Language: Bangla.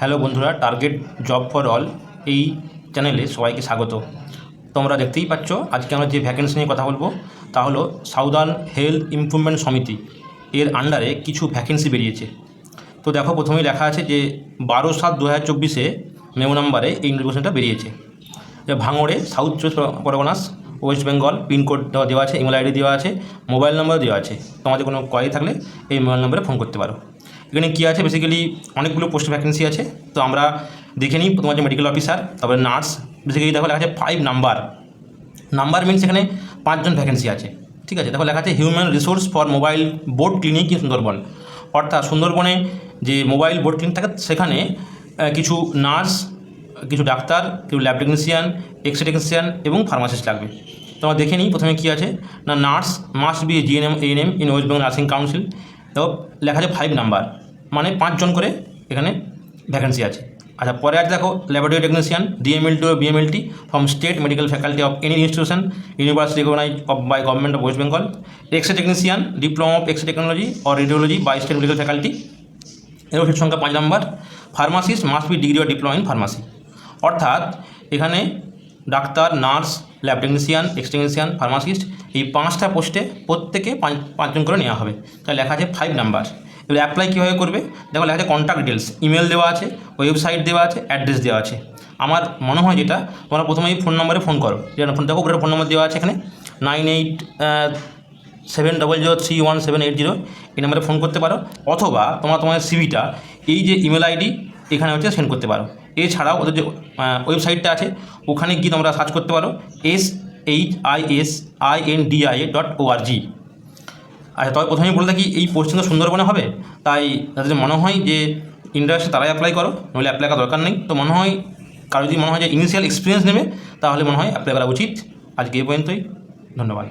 হ্যালো বন্ধুরা, টার্গেট জব ফর অল এই চ্যানেলে সবাইকে স্বাগত। তোমরা দেখতেই পাচ্ছ আজকে আমরা যে ভ্যাকেন্সি নিয়ে কথা বলবো তা হলো সাউদার্ন হেলথ ইমপ্রুভমেন্ট সমিতি এর আন্ডারে কিছু ভ্যাকেন্সি বেরিয়েছে। তো দেখো, প্রথমেই লেখা আছে যে 12/7/2024 মেমো নাম্বারে এই নোটিফিকেশনটা বেরিয়েছে। যে ভাঙড়ে, সাউথ চব্বিশ পরগনাস, ওয়েস্ট বেঙ্গল, পিনকোড দেওয়া আছে, ইমেল আইডি দেওয়া আছে, মোবাইল নম্বর দেওয়া আছে। তোমাদের কোনো কোয়ারি থাকলে এই মোবাইল নম্বরে ফোন করতে পারো। এখানে কী আছে, বেসিক্যালি অনেকগুলো পোস্ট ভ্যাকেন্সি আছে। তো আমরা দেখে নিই। তোমার যে মেডিকেল অফিসার, তারপরে নার্স, বেসিক্যালি দেখো লেখা আছে 5 নাম্বার মিনস এখানে 5 জন ভ্যাকেন্সি আছে। ঠিক আছে, দেখো লেখা আছে human resource for mobile board clinic in Sundarban. অর্থাৎ সুন্দরবনে যে মোবাইল বোর্ড ক্লিনিক থাকে সেখানে কিছু নার্স, কিছু ডাক্তার, কিছু ল্যাব টেকনিশিয়ান, এক্সরে টেকনিশিয়ান এবং ফার্মাসিস্ট লাগবে। তোমরা দেখে নিই প্রথমে কী আছে না, nurse must be GNM ANM in West Bengal nursing council. দেখো লেখা আছে 5 নাম্বার, মানে 5 জন করে এখানে ভ্যাকেন্সি আছে। আচ্ছা, পরে আছে দেখো ল্যাবরেটরি টেকনিশিয়ান ডিএমএলটি ও BMLT from state medical faculty of any institution university recognise by government of West Bengal. X-ray technician diploma of X-ray technology or radiology by state medical faculty, এর সিট সংখ্যা 5 number. Pharmacist must be degree or diploma in pharmacy. অর্থাৎ এখানে doctor, nurse, lab technician, X technician, pharmacist এই 5টা পোস্টে প্রত্যেকে 5 জন করে নেওয়া হবে। তাই লেখা আছে 5 নাম্বার। এবার অ্যাপ্লাই কীভাবে করবে, দেখো লেখা আছে কন্ট্যাক্ট ডিটেলস, ইমেল দেওয়া আছে, ওয়েবসাইট দেওয়া আছে, অ্যাড্রেস দেওয়া আছে। আমার মনে হয় যেটা তোমরা প্রথমেই ফোন নম্বরে ফোন করো। যেটা ফোন দেখো, উপরে ফোন নম্বর দেওয়া আছে এখানে 9870031780, এই নাম্বারে ফোন করতে পারো। অথবা তোমার সিভিটা এই যে ইমেল আইডি এখানে হচ্ছে সেন্ড করতে পারো। এছাড়াও ওদের যে ওয়েবসাইটটা আছে ওখানে গিয়ে তোমরা সার্চ করতে পারো SHISINDIA.org। আচ্ছা, তবে প্রথমেই বলে থাকি এই পোস্টিং তো সুন্দরবনে হবে, তাই তাদের মনে হয় যে ইন্টারেস্টে তারাই অ্যাপ্লাই করো, নইলে অ্যাপ্লাই করার দরকার নেই। তো মনে হয় কারো যদি মনে হয় যে ইনিশিয়াল এক্সপিরিয়েন্স নেবে তাহলে মনে হয় অ্যাপ্লাই করা উচিত। আজকে এই পর্যন্তই, ধন্যবাদ।